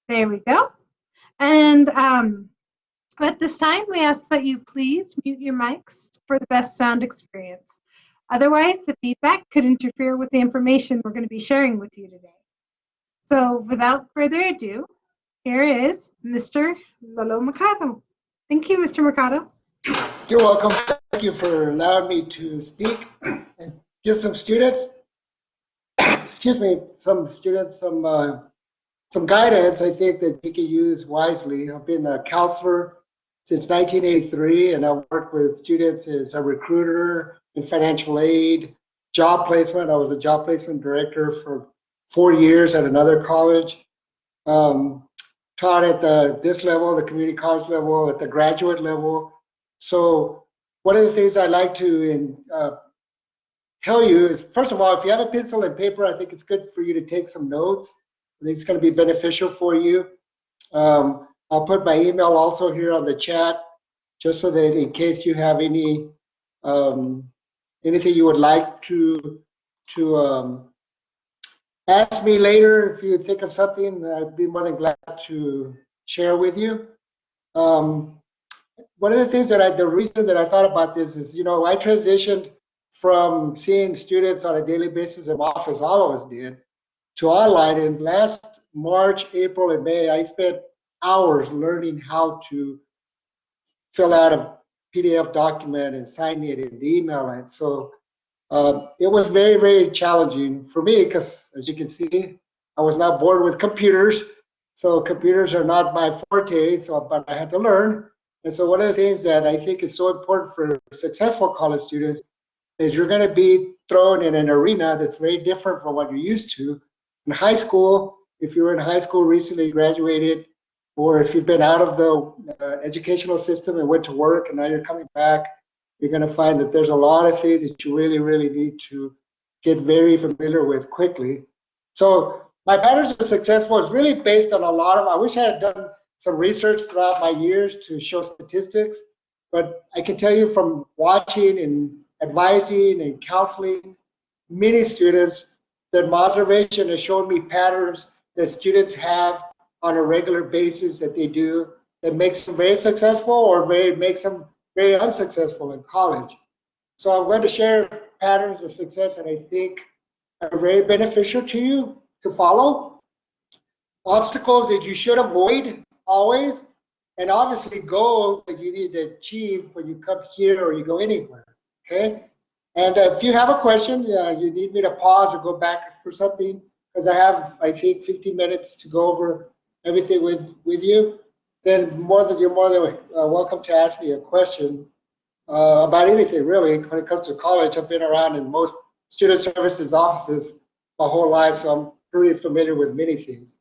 There we go. And at this time, we ask that you please mute your mics for the best sound experience. Otherwise, the feedback could interfere with the information we're going to be sharing with you today. So without further ado, here is Mr. Lolo Mercado. Thank you, Mr. Mercado. You're welcome. Thank you for allowing me to speak and give some students, excuse me, some guidance. I think that you can use wisely. I've been a counselor since 1983, and I worked with students as a recruiter in financial aid, job placement. I was a job placement director for 4 years at another college. Taught at this level, the community college level, at the graduate level. So one of the things I like to tell you is, first of all, if you have a pencil and paper, I think it's good for you to take some notes. I think it's going to be beneficial for you. I'll put my email also here on the chat, just so that in case you have any anything you would like to ask me later, if you think of something, I'd be more than glad to share with you. One of the things that the reason that I thought about this is, I transitioned from seeing students on a daily basis in office, all of us did, to online. And last March, April, and May, I spent hours learning how to fill out a PDF document and sign it and email it. So it was very, very challenging for me because, as you can see, I was not born with computers. So computers are not my forte, but I had to learn. And so one of the things that I think is so important for successful college students is you're going to be thrown in an arena that's very different from what you're used to. In high school, if you were in high school, recently graduated, or if you've been out of the educational system and went to work and now you're coming back, you're going to find that there's a lot of things that you really, really need to get very familiar with quickly. So my patterns of success was really based on a lot of, I wish I had done some research throughout my years to show statistics, but I can tell you from watching and advising and counseling many students that my observation has shown me patterns that students have on a regular basis that they do that makes them very successful or makes them very unsuccessful in college. So I'm going to share patterns of success that I think are very beneficial to you to follow, obstacles that you should avoid always, and obviously goals that you need to achieve when you come here or you go anywhere, okay? And if you have a question, you need me to pause or go back for something, because I have, I think, 15 minutes to go over everything with you, then you're more than welcome to ask me a question about anything, really. When it comes to college, I've been around in most student services offices my whole life, so I'm pretty familiar with many things.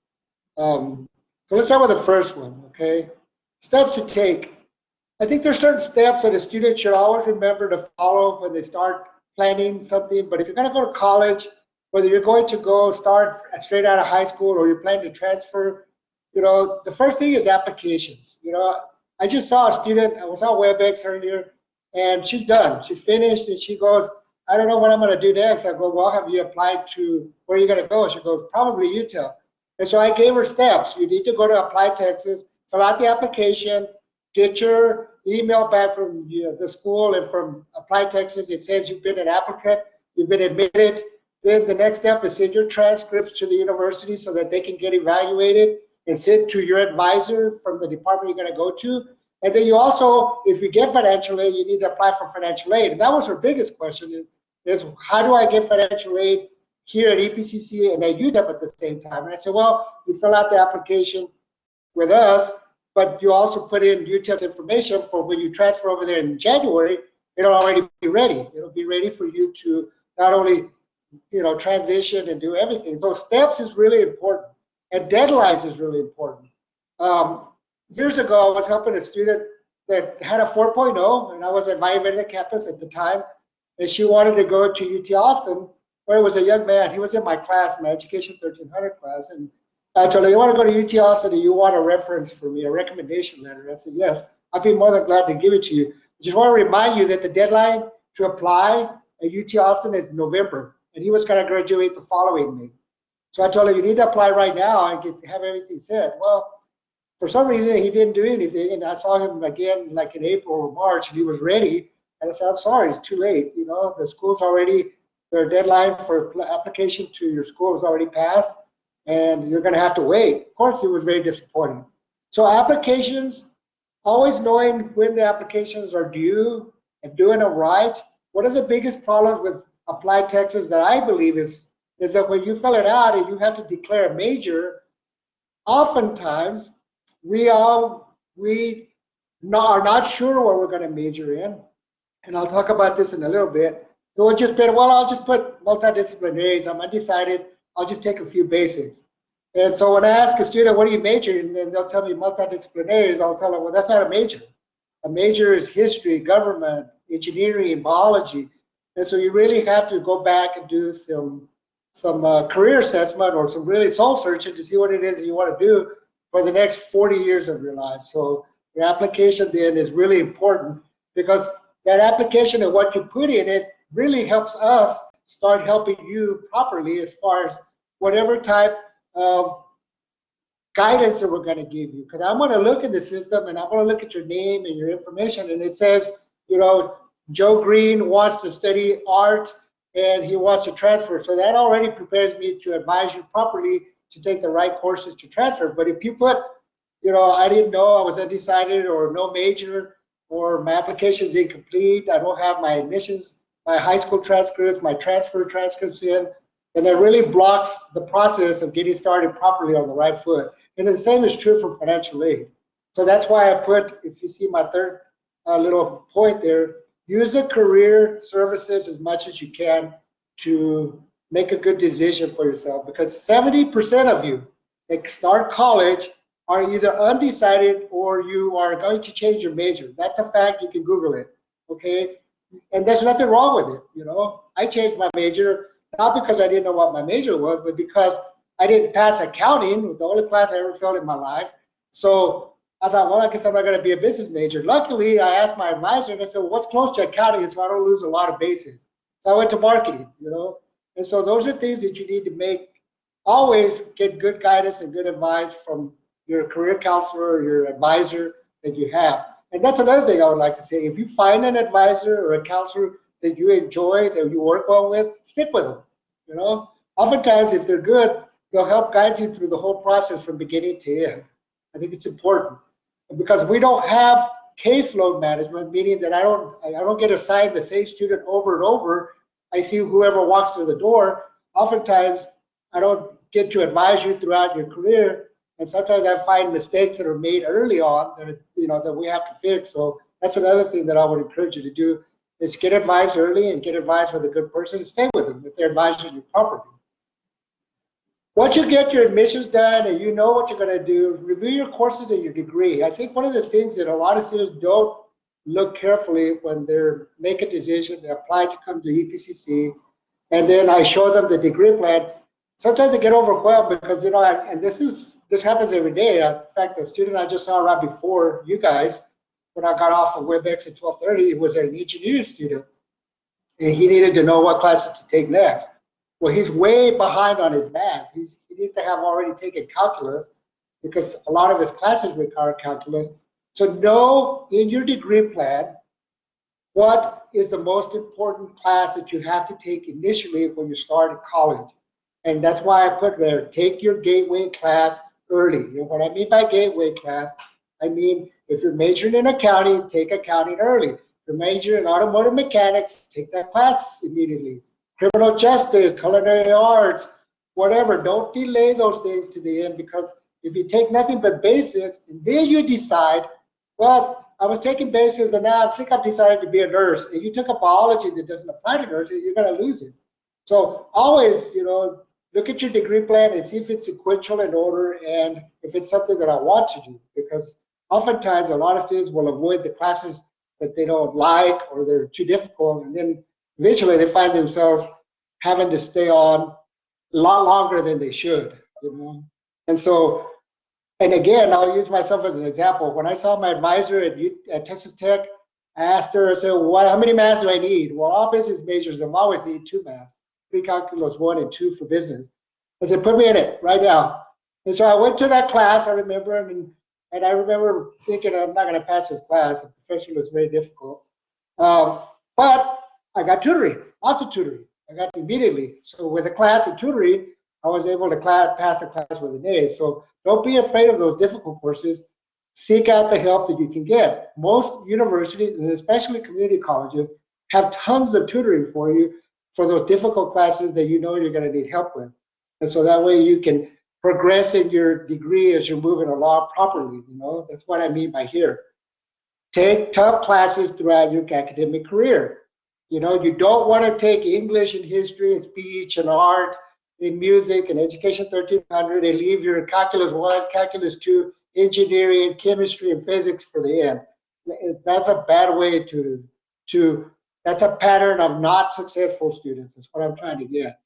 So let's start with the first one, okay? Steps to take. I think there's certain steps that a student should always remember to follow when they start planning something. But if you're going to go to college, whether you're going to go start straight out of high school or you're planning to transfer, the first thing is applications. I just saw a student, I was on WebEx earlier, and she's done. She's finished, and she goes, I don't know what I'm going to do next. I go, well, have you applied to, where are you going to go? She goes, probably Utah. And so I gave her steps. You need to go to Apply Texas, fill out the application, get your email back from the school and from Apply Texas. It says you've been an applicant, you've been admitted. Then the next step is send your transcripts to the university so that they can get evaluated and sent to your advisor from the department you're going to go to. And then you also, if you get financial aid, you need to apply for financial aid. And that was her biggest question is how do I get financial aid here at EPCC and at UTEP at the same time? And I said, well, you fill out the application with us, but you also put in UTEP's information for when you transfer over there in January, it'll already be ready. It'll be ready for you to not only transition and do everything. So steps is really important, and deadlines is really important. Years ago, I was helping a student that had a 4.0, and I was at Miami campus at the time, and she wanted to go to UT Austin, where it was a young man. He was in my class, my Education 1300 class, and I told her, you want to go to UT Austin, and you want a reference for me, a recommendation letter? I said, yes, I'd be more than glad to give it to you. I just want to remind you that the deadline to apply at UT Austin is November, and he was going to graduate the following May. So I told him, you need to apply right now and have everything set. Well, for some reason, he didn't do anything. And I saw him again, like in April or March, and he was ready. And I said, I'm sorry, it's too late. You know, the school's already, their deadline for application to your school is already passed, and you're going to have to wait. Of course, it was very disappointing. So applications, always knowing when the applications are due and doing it right. One of the biggest problems with Applied Texas that I believe is that when you fill it out and you have to declare a major, oftentimes we are not sure what we're going to major in, and I'll talk about this in a little bit. So we'll just put, well, I'll just put multidisciplinaries. I'm undecided. I'll just take a few basics. And so when I ask a student, what do you major in, and they'll tell me multidisciplinaries, I'll tell them, well, that's not a major. A major is history, government, engineering, and biology. And so you really have to go back and do some career assessment or some really soul searching to see what it is that you want to do for the next 40 years of your life. So the application then is really important, because that application and what you put in it really helps us start helping you properly as far as whatever type of guidance that we're going to give you. Because I'm going to look in the system and I'm going to look at your name and your information, and it says, you know, Joe Green wants to study art and he wants to transfer. So that already prepares me to advise you properly to take the right courses to transfer. But if you put, you know, I didn't know, I was undecided, or no major, or my application's incomplete, I don't have my admissions, my high school transcripts, my transfer transcripts in, and it really blocks the process of getting started properly on the right foot. And the same is true for financial aid. So that's why I put, if you see my third little point there, use the career services as much as you can to make a good decision for yourself, because 70% of you that start college are either undecided or you are going to change your major. That's a fact. You can Google it, okay? And there's nothing wrong with it, you know? I changed my major, not because I didn't know what my major was, but because I didn't pass accounting, the only class I ever failed in my life. So I thought, well, I guess I'm not going to be a business major. Luckily, I asked my advisor, and I said, well, what's close to accounting so I don't lose a lot of bases? So I went to marketing, you know? And so those are things that you need to make. Always get good guidance and good advice from your career counselor or your advisor that you have. And that's another thing I would like to say. If you find an advisor or a counselor that you enjoy, that you work well with, stick with them. You know, oftentimes if they're good, they'll help guide you through the whole process from beginning to end. I think it's important, because we don't have caseload management, meaning that I don't get assigned the same student over and over. I see whoever walks through the door. Oftentimes, I don't get to advise you throughout your career, and sometimes I find mistakes that are made early on that that we have to fix. So that's another thing that I would encourage you to do, is get advised early and get advised with a good person and stay with them if they're advising you properly. Once you get your admissions done and you know what you're going to do, review your courses and your degree. I think one of the things that a lot of students don't look carefully when they're make a decision, they apply to come to EPCC, and then I show them the degree plan. Sometimes they get overwhelmed because, and this happens every day. In fact, the student I just saw right before you guys, when I got off of WebEx at 12:30, was an engineering student, and he needed to know what classes to take next. Well, he's way behind on his math. He needs to have already taken calculus, because a lot of his classes require calculus. So know in your degree plan what is the most important class that you have to take initially when you start at college. And that's why I put there, take your gateway class early. And what I mean by gateway class, I mean if you're majoring in accounting, take accounting early. If you're majoring in automotive mechanics, take that class immediately. Criminal justice, culinary arts, whatever. Don't delay those things to the end, because if you take nothing but basics and then you decide, well, I was taking basics and now I think I've decided to be a nurse, and you took a biology that doesn't apply to nursing, you're going to lose it. So always, look at your degree plan and see if it's sequential in order and if it's something that I want to do, because oftentimes a lot of students will avoid the classes that they don't like or they're too difficult, and then eventually they find themselves having to stay on a lot longer than they should, And so, and again, I'll use myself as an example. When I saw my advisor at Texas Tech, I asked her, I said, well, how many maths do I need? Well, all business majors, I always need 2 maths, pre-calculus 1 and 2 for business. I said, put me in it right now. And so I went to that class, I remember, and I remember thinking, I'm not going to pass this class. The professor looks very difficult. Um, but I got tutoring, lots of tutoring. I got immediately. So with the class of tutoring, I was able to pass the class with an A. So don't be afraid of those difficult courses. Seek out the help that you can get. Most universities, and especially community colleges, have tons of tutoring for you for those difficult classes that you know you're going to need help with. And so that way you can progress in your degree as you're moving along properly. You know, that's what I mean by here. Take tough classes throughout your academic career. You know, you don't want to take English and history and speech and art and music and education 1300 and leave your calculus 1, calculus 2, engineering, chemistry, and physics for the end. That's a bad way to that's a pattern of not successful students. That's what I'm trying to get.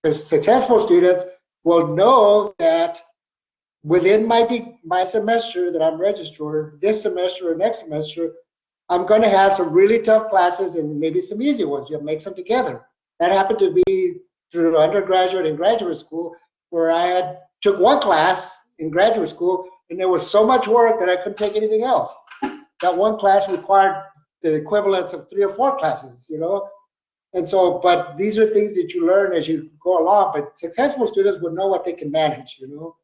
Because successful students will know that within my semester that I'm registered, this semester or next semester, I'm going to have some really tough classes and maybe some easy ones. You'll mix them together. That happened to be through undergraduate and graduate school, where I had took one class in graduate school, and there was so much work that I couldn't take anything else. That one class required the equivalence of 3 or 4 classes, you know. And so, but these are things that you learn as you go along. But successful students would know what they can manage, you know.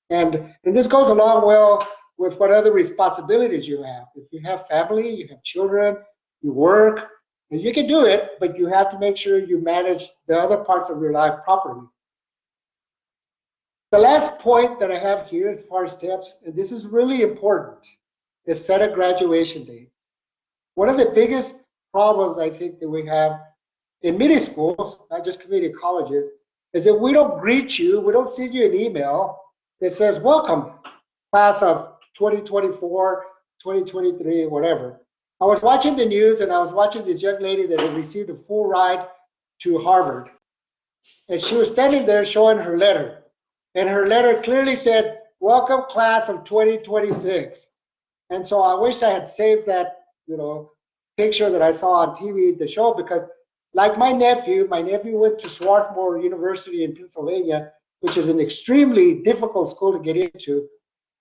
And this goes along well with what other responsibilities you have. If you have family, you have children, you work, and you can do it, but you have to make sure you manage the other parts of your life properly. The last point that I have here as far as steps, and this is really important, is set a graduation date. One of the biggest problems I think that we have in many schools, not just community colleges, is that we don't greet you, we don't send you an email that says, welcome, class of 2024, 2023, whatever. I was watching the news and I was watching this young lady that had received a full ride to Harvard. And she was standing there showing her letter. And her letter clearly said, welcome class of 2026. And so I wished I had saved that, you know, picture that I saw on TV to show, because like my nephew went to Swarthmore University in Pennsylvania, which is an extremely difficult school to get into.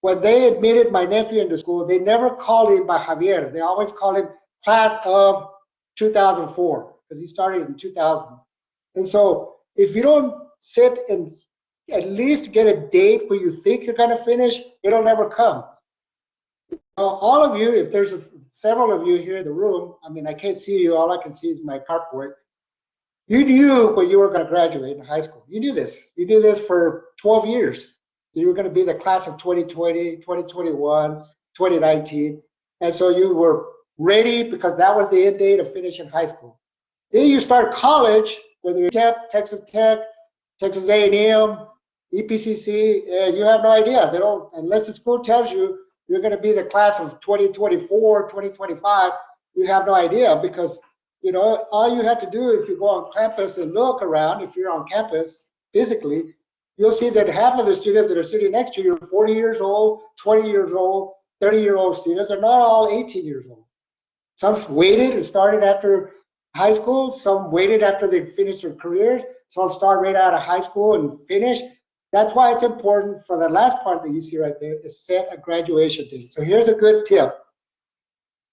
When they admitted my nephew into school, they never called him by Javier. They always called him class of 2004, because he started in 2000. And so if you don't sit and at least get a date where you think you're going to finish, it'll never come. All of you, if there's several of you here in the room, I mean, I can't see you. All I can see is my carport. You knew when you were going to graduate in high school. You knew this. You knew this for 12 years. You were going to be the class of 2020, 2021, 2019. And so you were ready because that was the end date of finishing high school. Then you start college, whether you're Texas Tech, Texas A&M, EPCC, you have no idea. They don't, unless the school tells you you're going to be the class of 2024, 2025, you have no idea, because you know, all you have to do if you go on campus and look around, if you're on campus physically, you'll see that half of the students that are sitting next to you are 40 years old, 20 years old, 30-year-old students. They're not all 18 years old. Some waited and started after high school. Some waited after they finished their careers. Some start right out of high school and finish. That's why it's important for the last part that you see right there to set a graduation date. So here's a good tip.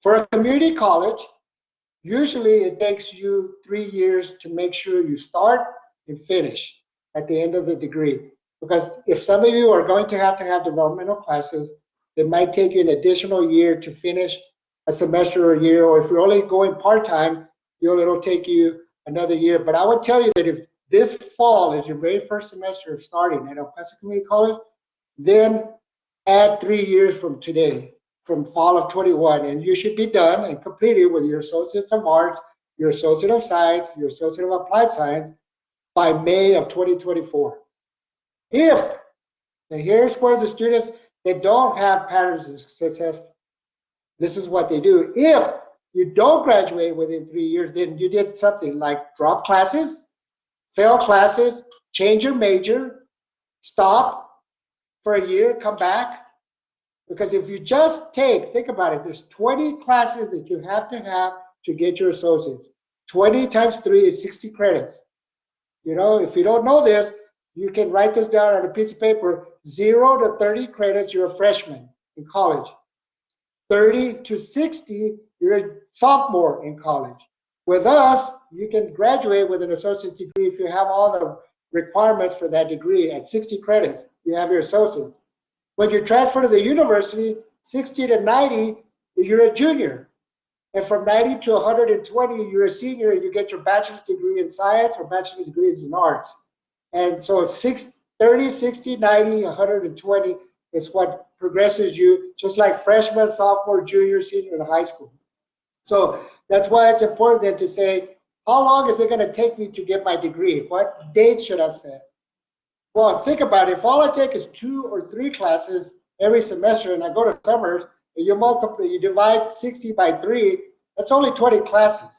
For a community college, usually it takes you 3 years to make sure you start and finish at the end of the degree. Because if some of you are going to have developmental classes, it might take you an additional year to finish a semester or a year, or if you're only going part-time, it'll take you another year. But I would tell you that if this fall is your very first semester of starting at El Paso Community College, then add 3 years from today, from fall of 21, and you should be done and completed with your Associates of Arts, your Associate of Science, your Associate of Applied Science by May of 2024. And here's where the students that don't have patterns of success, this is what they do. If you don't graduate within 3 years, then you did something like drop classes, fail classes, change your major, stop for a year, come back. Because if you just think about it, there's 20 classes that you have to get your associates. 20 times 3 is 60 credits. You know, if you don't know this, You can write this down on a piece of paper. 0 to 30 credits, you're a freshman in college. 30 to 60, you're a sophomore in college. With us, you can graduate with an associate's degree if you have all the requirements for that degree. At 60 credits, you have your associate's. When you transfer to the university, 60 to 90, you're a junior. And from 90 to 120, you're a senior and you get your bachelor's degree in science or bachelor's degrees in arts. And so 30, 60, 90, 120 is what progresses you, just like freshman, sophomore, junior, senior in high school. So that's why it's important then to say, how long is it going to take me to get my degree? What date should I set? Well, think about it. If all I take is 2 or 3 classes every semester and I go to summers, and you divide 60 by 3, that's only 20 classes.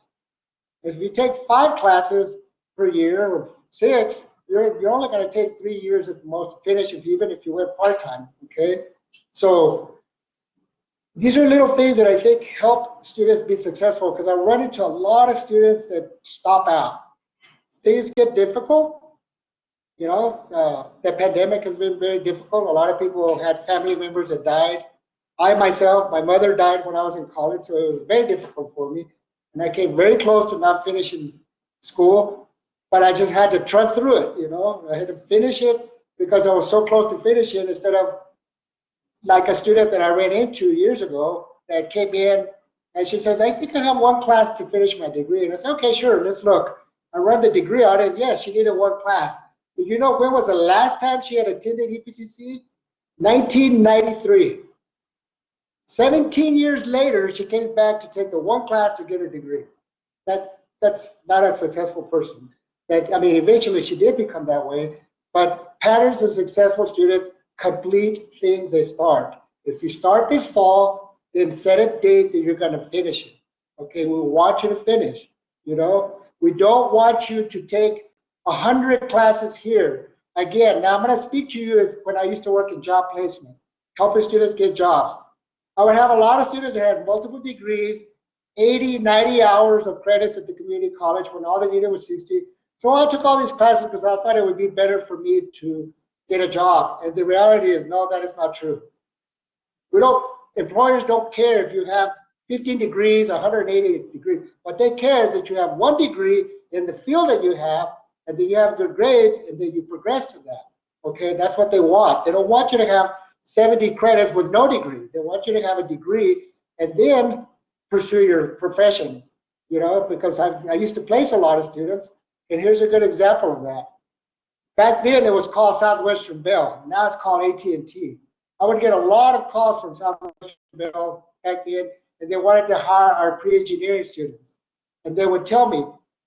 If you take 5 classes per year or 6, you're only going to take 3 years at the most to finish, even if you went part-time, okay? So these are little things that I think help students be successful, because I run into a lot of students that stop out. Things get difficult. You know, the pandemic has been very difficult. A lot of people had family members that died. I myself, my mother died when I was in college, so it was very difficult for me. And I came very close to not finishing school, but I just had to trudge through it, you know. I had to finish it because I was so close to finishing, instead of like a student that I ran into years ago that came in and she says, I think I have 1 class to finish my degree. And I said, okay, sure, let's look. I run the degree audit. Yes, she needed 1 class. But you know when was the last time she had attended EPCC? 1993. 17 years later, she came back to take the 1 class to get her degree. That's not a successful person. I mean, eventually she did become that way, but patterns of successful students complete things they start. If you start this fall, then set a date that you're going to finish it. Okay, we want you to finish. You know, we don't want you to take 100 classes here. Again, now I'm going to speak to you as when I used to work in job placement, helping students get jobs. I would have a lot of students that had multiple degrees, 80, 90 hours of credits at the community college when all they needed was 60. So I took all these classes because I thought it would be better for me to get a job. And the reality is, no, that is not true. Employers don't care if you have 15 degrees, 180 degrees. What they care is that you have 1 degree in the field that you have, and then you have good grades, and then you progress to that. Okay, that's what they want. They don't want you to have 70 credits with no degree. They want you to have a degree and then pursue your profession, you know, because I used to place a lot of students, and here's a good example of that. Back then, it was called Southwestern Bell. Now it's called AT&T. I would get a lot of calls from Southwestern Bell back then, and they wanted to hire our pre-engineering students. And they would tell me,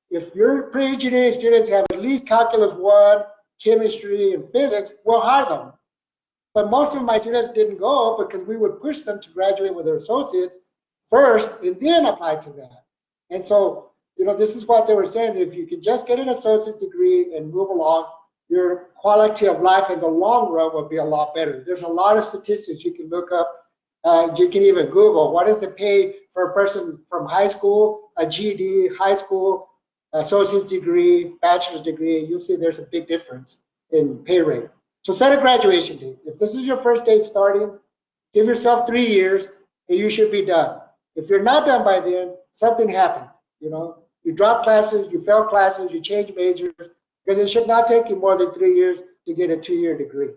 if your pre-engineering students have at least Calculus 1, chemistry, and physics, we'll hire them. But most of my students didn't go because we would push them to graduate with their associates first and then apply to that. And so, you know, this is what they were saying. If you can just get an associate's degree and move along, your quality of life in the long run will be a lot better. There's a lot of statistics you can look up. You can even Google, what is the pay for a person from high school, a GED, high school, associate's degree, bachelor's degree. You'll see there's a big difference in pay rate. So set a graduation date. If this is your first date starting, give yourself 3 years and you should be done. If you're not done by then, something happened. You know, you drop classes, you fail classes, you change majors, because it should not take you more than 3 years to get a 2-year degree.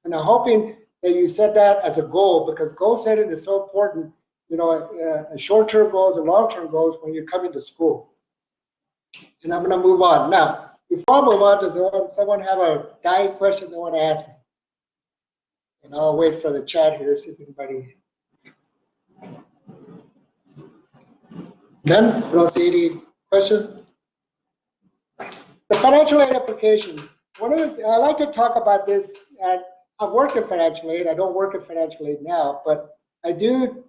And I'm hoping that you set that as a goal, because goal setting is so important, you know, short-term goals and long-term goals when you're coming to school. And I'm going to move on. Now, before I move on, does someone have a dying question they want to ask me? And I'll wait for the chat here, see if anybody. None? I don't see any questions. The financial aid application. I like to talk about this. I work in financial aid. I don't work in financial aid now, but I do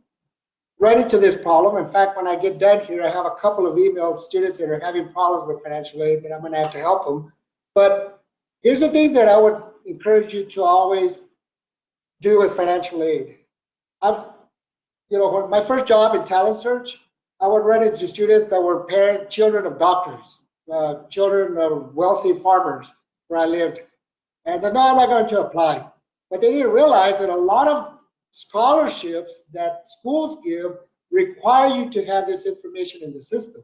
run into this problem. In fact, when I get done here, I have a couple of emails, students that are having problems with financial aid that I'm going to have to help them. But here's the thing that I would encourage you to always do with financial aid. My first job in talent search, I would run into students that were children of doctors, children of wealthy farmers where I lived. And then, no, I'm not going to apply. But they didn't realize that a lot of scholarships that schools give require you to have this information in the system.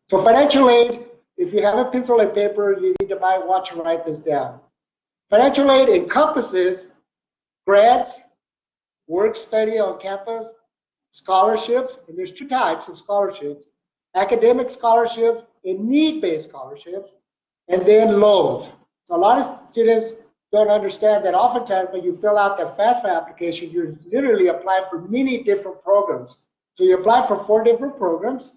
So financial aid, if you have a pencil and paper, you need to might want to write this down. Financial aid encompasses grants, work study on campus, scholarships, and there's two types of scholarships, academic scholarships and need-based scholarships, and then loans. So a lot of students don't understand that oftentimes when you fill out the FAFSA application, you're literally applying for many different programs. So you apply for 4 different programs.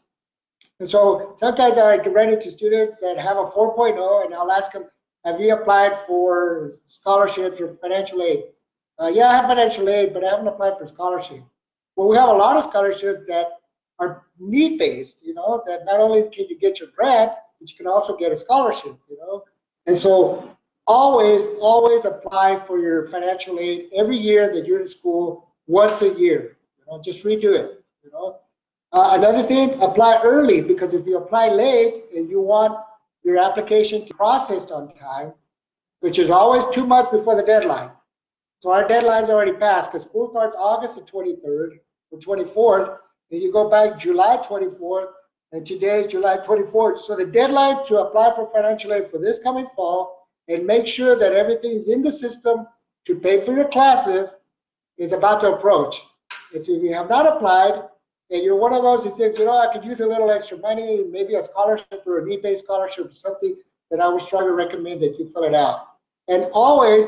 And so sometimes I run into students that have a 4.0 and I'll ask them, have you applied for scholarships or financial aid? Yeah, I have financial aid, but I haven't applied for scholarship. Well, we have a lot of scholarships that are need-based, that not only can you get your grant, but you can also get a scholarship, And so always apply for your financial aid every year that you're in school, once a year. Just redo it. Another thing, apply early, because if you apply late and you want your application to be processed on time, which is always 2 months before the deadline. So our deadline's already passed because school starts August the 23rd or 24th, and you go back July 24th, and today is July 24th. So the deadline to apply for financial aid for this coming fall and make sure that everything is in the system to pay for your classes is about to approach. If you have not applied, and you're one of those who thinks, I could use a little extra money, maybe a scholarship or a need-based scholarship or something, that I would strongly recommend that you fill it out. And always,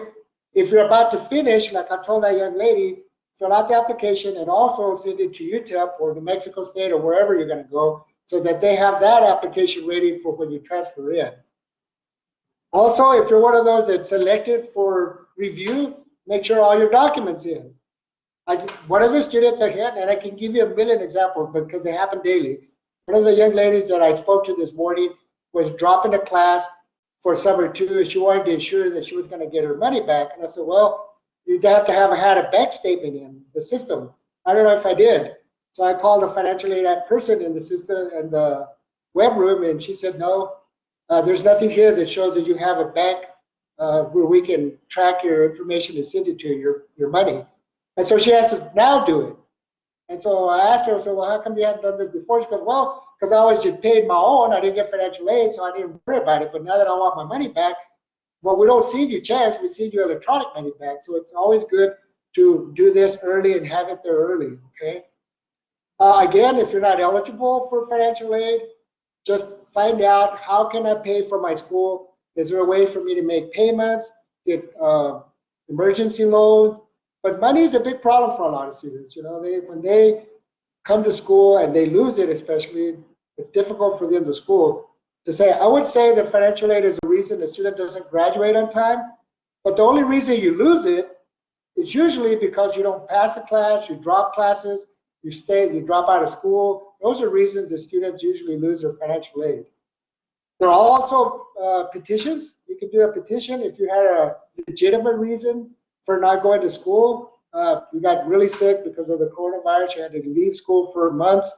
if you're about to finish, like I told that young lady, fill out the application and also send it to UTEP or New Mexico State or wherever you're going to go so that they have that application ready for when you transfer in. Also, if you're one of those that's selected for review, make sure all your documents in. One of the students I had, and I can give you a million examples because they happen daily. One of the young ladies that I spoke to this morning was dropping a class for summer 2, and she wanted to ensure that she was going to get her money back. And I said, well, you'd have to have had a bank statement in the system. I don't know if I did. So I called a financial aid person in the system and the web room, and she said, no, there's nothing here that shows that you have a bank where we can track your information and send it to your money. And so she has to now do it. And so I asked her, I said, well, how come you hadn't done this before? She goes, well, because I always just paid my own. I didn't get financial aid, so I didn't worry about it. But now that I want my money back, well, we don't send you checks, we send you electronic money back. So it's always good to do this early and have it there early, okay? Again, if you're not eligible for financial aid, just find out, how can I pay for my school? Is there a way for me to make payments, get emergency loans? But money is a big problem for a lot of students. When they come to school and they lose it, especially, it's difficult for them to say. I would say that financial aid is the reason the student doesn't graduate on time. But the only reason you lose it is usually because you don't pass a class, you drop classes, you drop out of school. Those are reasons that students usually lose their financial aid. There are also petitions. You can do a petition if you had a legitimate reason for not going to school. You got really sick because of the coronavirus, you had to leave school for months.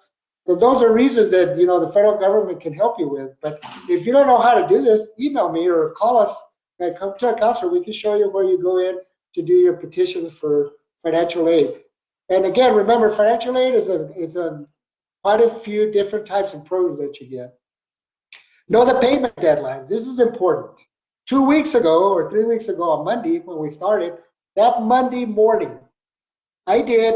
So those are reasons that the federal government can help you with. But if you don't know how to do this, email me or call us and come to our counselor. We can show you where you go in to do your petitions for financial aid. And again, remember, financial aid is a quite a few different types of programs that you get. Know the payment deadlines. This is important. 2 weeks ago or 3 weeks ago on Monday when we started, that Monday morning, I did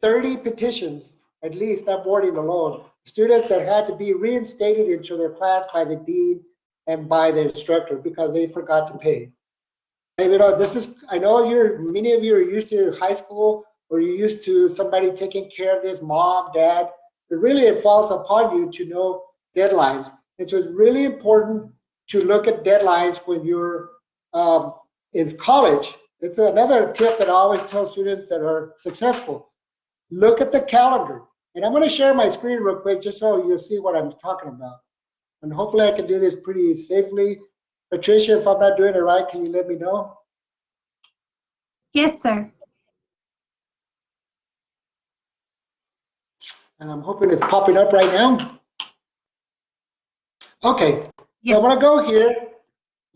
30 petitions, at least that morning alone, students that had to be reinstated into their class by the dean and by the instructor because they forgot to pay. And I know many of you are used to high school or you're used to somebody taking care of this, mom, dad, but really it falls upon you to know deadlines. And so it's really important to look at deadlines when you're in college. It's another tip that I always tell students that are successful. Look at the calendar. And I'm going to share my screen real quick just so you'll see what I'm talking about. And hopefully I can do this pretty safely. Patricia, if I'm not doing it right, can you let me know? Yes, sir. And I'm hoping it's popping up right now. Okay, Yes. so I'm going to go here.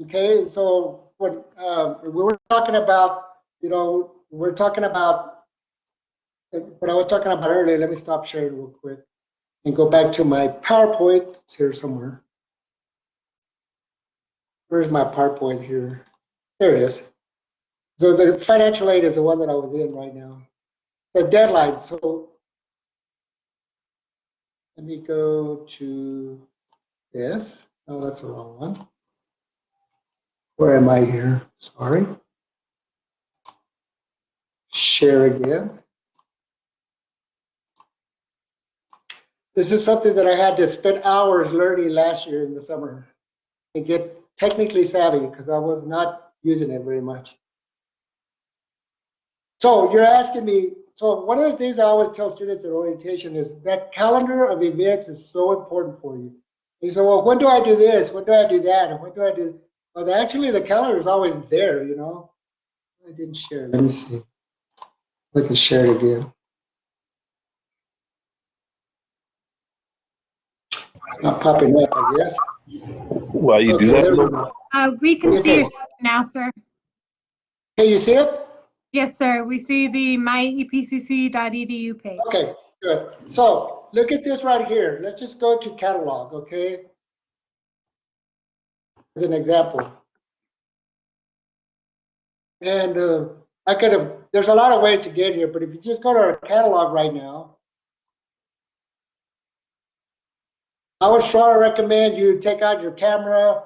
Okay, so what we were talking about, we're talking about what I was talking about earlier. Let me stop sharing real quick and go back to my PowerPoint. It's here somewhere. Where's my PowerPoint here? There it is. So the financial aid is the one that I was in right now. The deadline. So let me go to this. Oh, that's the wrong one. Where am I here? Sorry. Share again. This is something that I had to spend hours learning last year in the summer and get technically savvy because I was not using it very much. So you're asking me, so one of the things I always tell students at orientation is that calendar of events is so important for you. You say, well, when do I do this? When do I do that? And when do I do? Well, actually, the calendar is always there, I didn't share. Let me see. I can share it again. It's not popping up, I guess. While you do Okay, that, there we Logan, go. We can see Okay. your now, sir. Can you see it? Yes, sir. We see the myepcc.edu page. Okay, good. So look at this right here. Let's just go to catalog, okay? As an example. And I could have, there's a lot of ways to get here, but if you just go to our catalog right now, I would strongly recommend you take out your camera,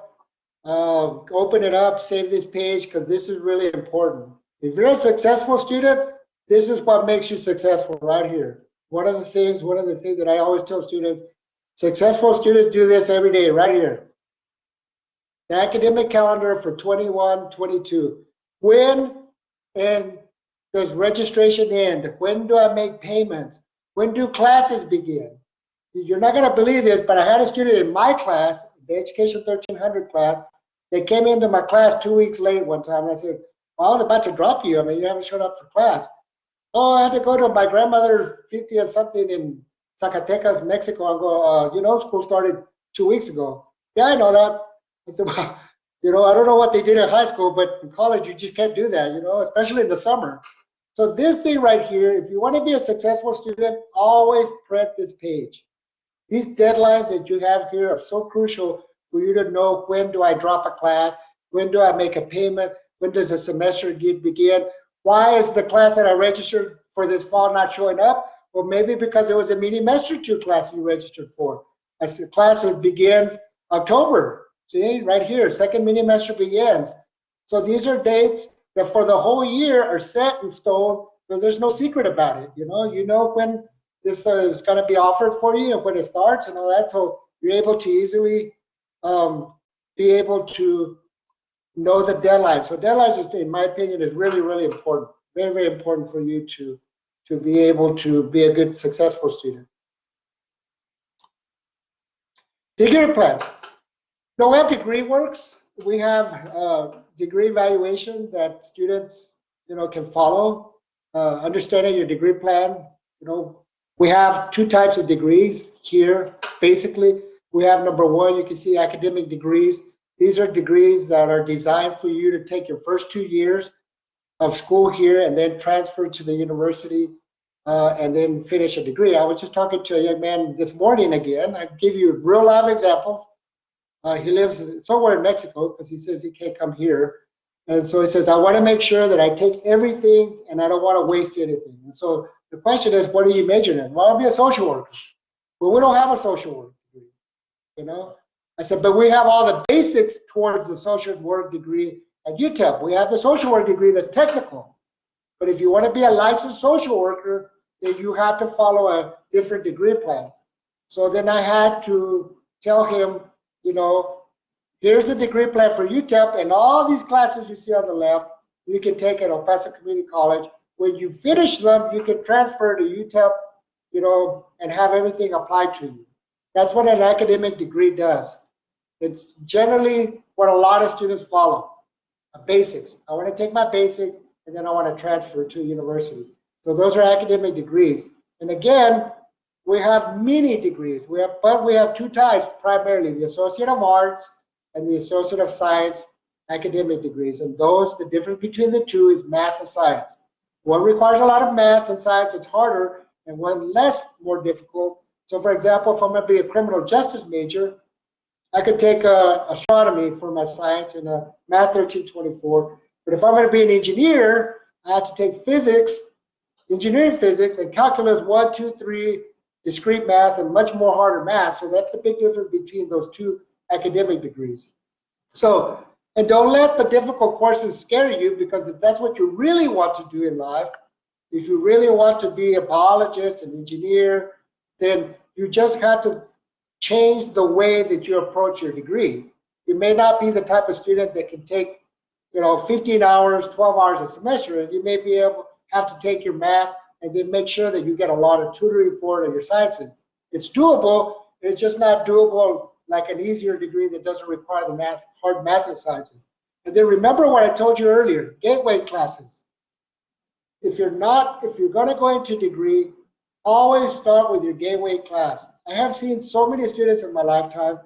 open it up, save this page, because this is really important. If you're a successful student, this is what makes you successful right here. One of the things that I always tell students, successful students do this every day right here. The academic calendar for 21-22. When and does registration end? When do I make payments? When do classes begin? You're not going to believe this, but I had a student in my class, the Education 1300 class. They came into my class 2 weeks late one time. And I said, well, I was about to drop you. I mean, you haven't showed up for class. Oh, I had to go to my grandmother's 50th something in Zacatecas, Mexico. I go, school started 2 weeks ago. Yeah, I know that. I said, well, I don't know what they did in high school, but in college, you just can't do that, especially in the summer. So this thing right here, if you want to be a successful student, always print this page. These deadlines that you have here are so crucial for you to know, when do I drop a class? When do I make a payment? When does the semester begin? Why is the class that I registered for this fall not showing up? Well, maybe because it was a mini semester 2 class you registered for. A class that begins October. See, right here, second mini semester begins. So these are dates that for the whole year are set in stone, so there's no secret about it. You know when this is going to be offered for you and when it starts and all that, so you're able to easily be able to know the deadlines. So deadlines, is, in my opinion, is really, really important. Very, very important for you to be able to be a good, successful student. Degree plans. No, we have degree works. We have degree evaluation that students, can follow. Understanding your degree plan. We have 2 types of degrees here. Basically, we have number 1. You can see academic degrees. These are degrees that are designed for you to take your first 2 years of school here and then transfer to the university and then finish a degree. I was just talking to a young man this morning again. I give you real live examples. He lives somewhere in Mexico because he says he can't come here. And so he says, I want to make sure that I take everything and I don't want to waste anything. And so the question is, what are you majoring in? Well, I'll be a social worker. Well, we don't have a social work degree, I said, but we have all the basics towards the social work degree at UTEP. We have the social work degree that's technical. But if you want to be a licensed social worker, then you have to follow a different degree plan. So then I had to tell him, here's the degree plan for UTEP, and all these classes you see on the left, you can take at El Paso Community College. When you finish them, you can transfer to UTEP, and have everything applied to you. That's what an academic degree does. It's generally what a lot of students follow, basics. I want to take my basics, and then I want to transfer to university. So those are academic degrees. And again, we have many degrees. But we have 2 types primarily: the Associate of Arts and the Associate of Science academic degrees, and those, the difference between the two is math and science. One requires a lot of math and science, it's harder, and one less, more difficult. So for example, if I'm going to be a criminal justice major, I could take astronomy for my science in a math 1324, but if I'm going to be an engineer, I have to take physics, engineering physics, and calculus 1, 2, 3, discrete math, and much more harder math. So that's the big difference between those two academic degrees. So, and don't let the difficult courses scare you, because if that's what you really want to do in life, if you really want to be a biologist, an engineer, then you just have to change the way that you approach your degree. You may not be the type of student that can take, 15 hours, 12 hours a semester, and you may be able have to take your math and then make sure that you get a lot of tutoring for it or your sciences. It's doable, it's just not doable like an easier degree that doesn't require the hard math and sciences. And then remember what I told you earlier, gateway classes. If you're going to go into degree, always start with your gateway class. I have seen so many students in my lifetime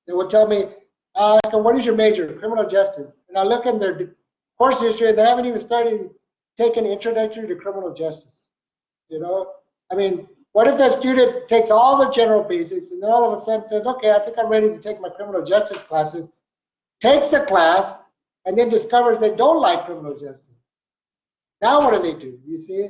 that will tell me, I ask them, what is your major? Criminal justice. And I look in their course history, they haven't even started taking introductory to criminal justice. I mean, what if that student takes all the general basics and then all of a sudden says, okay, I think I'm ready to take my criminal justice classes, takes the class, and then discovers they don't like criminal justice? Now what do? You see?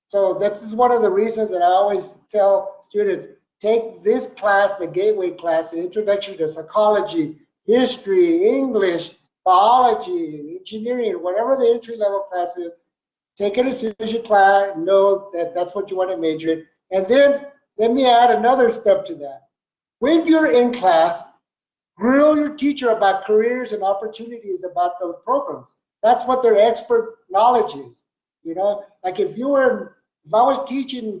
So this is one of the reasons that I always tell students, take this class, the gateway class, the introduction to psychology, history, English, biology, engineering, whatever the entry-level class is. Take it as soon as you know that that's what you want to major in. And then let me add another step to that. When you're in class, grill your teacher about careers and opportunities about those programs. That's what their expert knowledge is. Like if I was teaching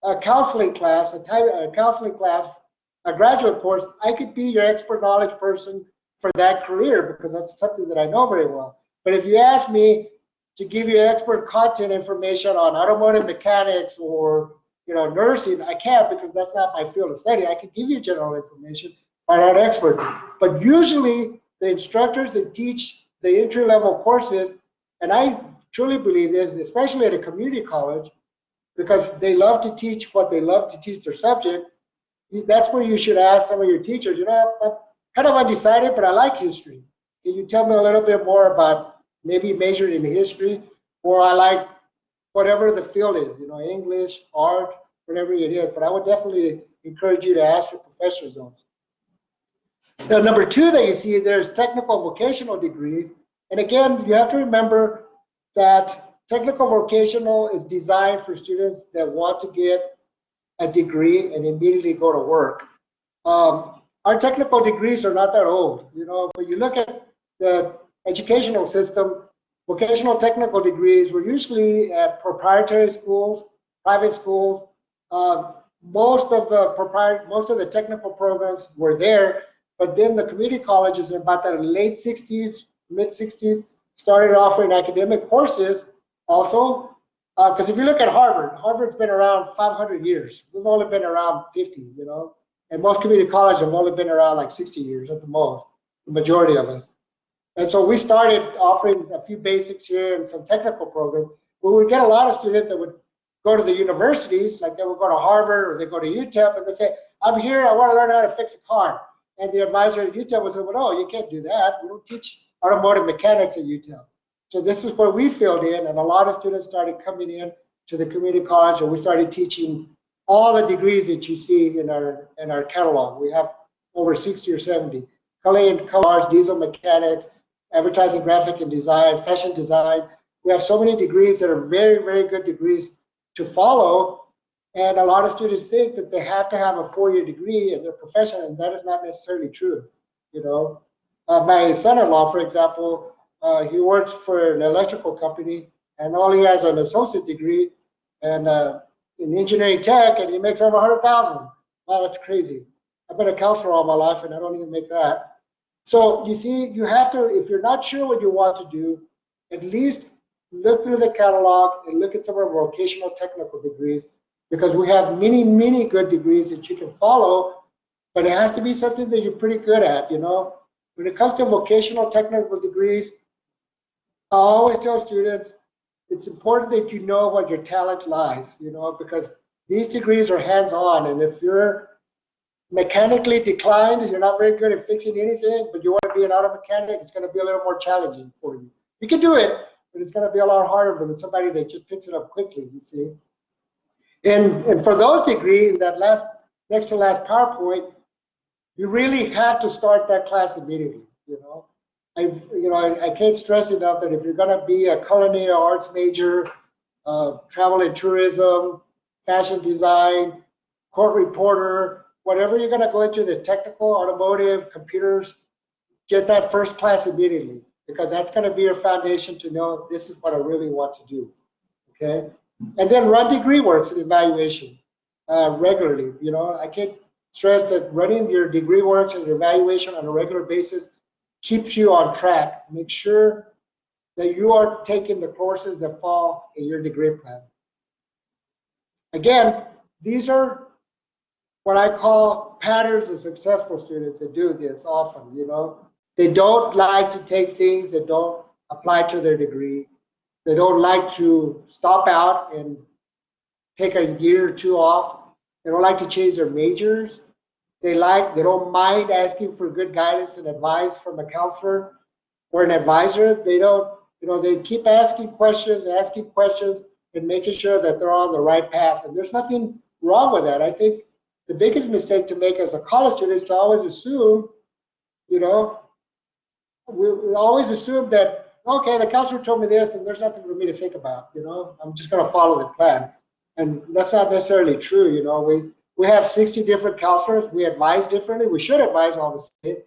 a counseling class, a graduate course, I could be your expert knowledge person for that career because that's something that I know very well. But if you ask me to give you expert content information on automotive mechanics or nursing, I can't, because that's not my field of study. I can give you general information, but I'm not expert. But usually the instructors that teach the entry-level courses, and I truly believe this, especially at a community college, because they love to teach what they love to teach their subject, that's where you should ask some of your teachers, I'm kind of undecided, but I like history. Can you tell me a little bit more about maybe majoring in history? Or I like whatever the field is, English, art, whatever it is. But I would definitely encourage you to ask your professors those. Now, number two that you see, there's technical vocational degrees. And again, you have to remember that technical vocational is designed for students that want to get a degree and immediately go to work. Our technical degrees are not that old. When you look at the educational system, vocational technical degrees were usually at proprietary schools, private schools. Most of the technical programs were there, but then the community colleges in about the late 60s, mid 60s, started offering academic courses also. Because if you look at Harvard's been around 500 years. We've only been around 50, and most community colleges have only been around like 60 years at the most, the majority of us. And so we started offering a few basics here and some technical programs. We would get a lot of students that would go to the universities, like they would go to Harvard or they go to UTEP, and they say, I'm here, I want to learn how to fix a car. And the advisor at UTEP would say, well, no, you can't do that. We don't teach automotive mechanics at UTEP. So this is where we filled in, and a lot of students started coming in to the community college, and we started teaching all the degrees that you see in our catalog. We have over 60 or 70. Colors, diesel mechanics, advertising, graphic and design, fashion design. We have so many degrees that are very, very good degrees to follow. And a lot of students think that they have to have a 4-year degree in their profession, and that is not necessarily true. My son-in-law, for example, he works for an electrical company, and all he has an associate degree and in engineering tech, and he makes over 100,000. Wow, that's crazy. I've been a counselor all my life, and I don't even make that. So you see, you have to, if you're not sure what you want to do, at least look through the catalog and look at some of our vocational technical degrees, because we have many, many good degrees that you can follow, but it has to be something that you're pretty good at, When it comes to vocational technical degrees, I always tell students, it's important that you know what your talent lies, because these degrees are hands-on, and if you're mechanically declined, you're not very good at fixing anything, but you want to be an auto mechanic, it's going to be a little more challenging for you. You can do it, but it's going to be a lot harder than somebody that just picks it up quickly, you see. And for those degrees, that next to last PowerPoint, you really have to start that class immediately, I can't stress enough that if you're going to be a culinary arts major, travel and tourism, fashion design, court reporter, whatever you're going to go into, this technical, automotive, computers, get that first class immediately, because that's going to be your foundation to know this is what I really want to do. Okay, and then run degree works and evaluation regularly. I can't stress that running your degree works and your evaluation on a regular basis keeps you on track. Make sure that you are taking the courses that fall in your degree plan. Again, these are what I call patterns of successful students that do this often. They don't like to take things that don't apply to their degree. They don't like to stop out and take a year or two off. They don't like to change their majors. They don't mind asking for good guidance and advice from a counselor or an advisor. They don't, they keep asking questions and making sure that they're on the right path. And there's nothing wrong with that. I think the biggest mistake to make as a college student is to always assume, we always assume that, okay, the counselor told me this and there's nothing for me to think about, I'm just going to follow the plan. And that's not necessarily true. We have 60 different counselors. We advise differently. We should advise all the same,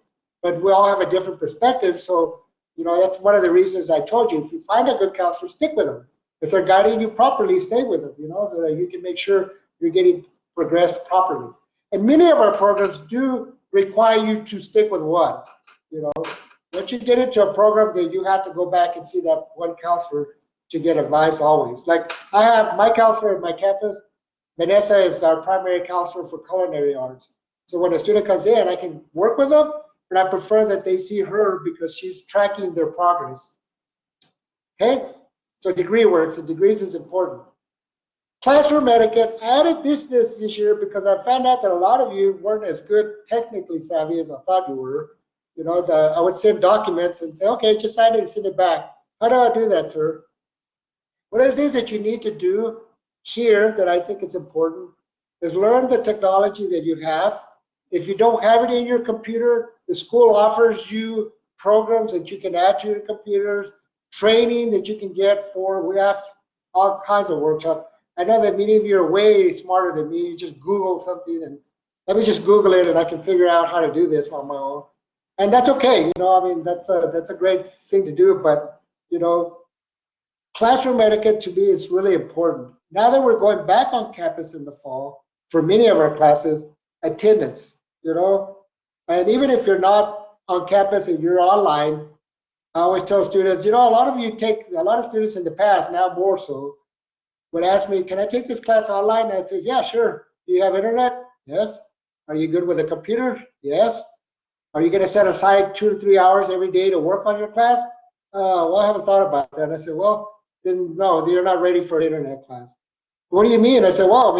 but we all have a different perspective. So, that's one of the reasons I told you, if you find a good counselor, stick with them. If they're guiding you properly, stay with them, so that you can make sure you're getting progressed properly. And many of our programs do require you to stick with one. Once you get into a program, then you have to go back and see that one counselor to get advice always. Like I have my counselor at my campus, Vanessa is our primary counselor for culinary arts. So when a student comes in, I can work with them, but I prefer that they see her because she's tracking their progress. Okay? So degree works, and degrees is important. Classroom etiquette, I added this year because I found out that a lot of you weren't as good technically savvy as I thought you were. I would send documents and say, okay, just sign it and send it back. How do I do that, sir? One of the things that you need to do here that I think is important is learn the technology that you have. If you don't have it in your computer, the school offers you programs that you can add to your computers, training that you can get for, we have all kinds of workshops. I know that many of you are way smarter than me. You just Google something and let me just Google it and I can figure out how to do this on my own. And that's okay, that's a great thing to do, but classroom etiquette to me is really important. Now that we're going back on campus in the fall, for many of our classes, attendance, and even if you're not on campus and you're online, I always tell students, a lot of students in the past, now more so, would ask me, can I take this class online? And I said, yeah, sure. Do you have internet? Yes. Are you good with a computer? Yes. Are you going to set aside 2 to 3 hours every day to work on your class? Well, I haven't thought about that. And I said, well, then no, you're not ready for an internet class. What do you mean? I said, well,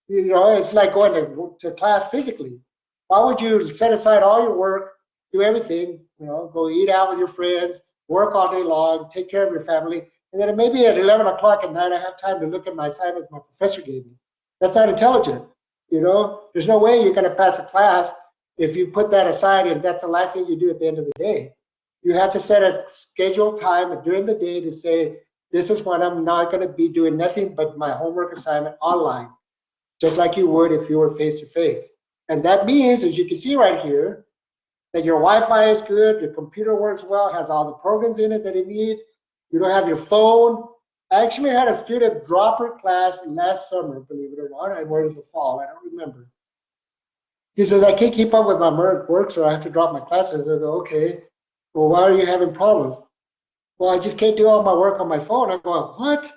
it's like going to class physically. Why would you set aside all your work, do everything, go eat out with your friends, work all day long, take care of your family, and then maybe at 11 o'clock at night, I have time to look at my assignments my professor gave me. That's not intelligent. There's no way you're going to pass a class if you put that aside and that's the last thing you do at the end of the day. You have to set a scheduled time during the day to say, this is when I'm not going to be doing nothing but my homework assignment online, just like you would if you were face-to-face. And that means, as you can see right here, that your Wi-Fi is good, your computer works well, has all the programs in it that it needs. You don't have your phone. I actually had a student drop her class last summer, believe it or not, or it was the fall, I don't remember. He says, I can't keep up with my work, so I have to drop my classes. I go, okay, well, why are you having problems? Well, I just can't do all my work on my phone. I'm going, what?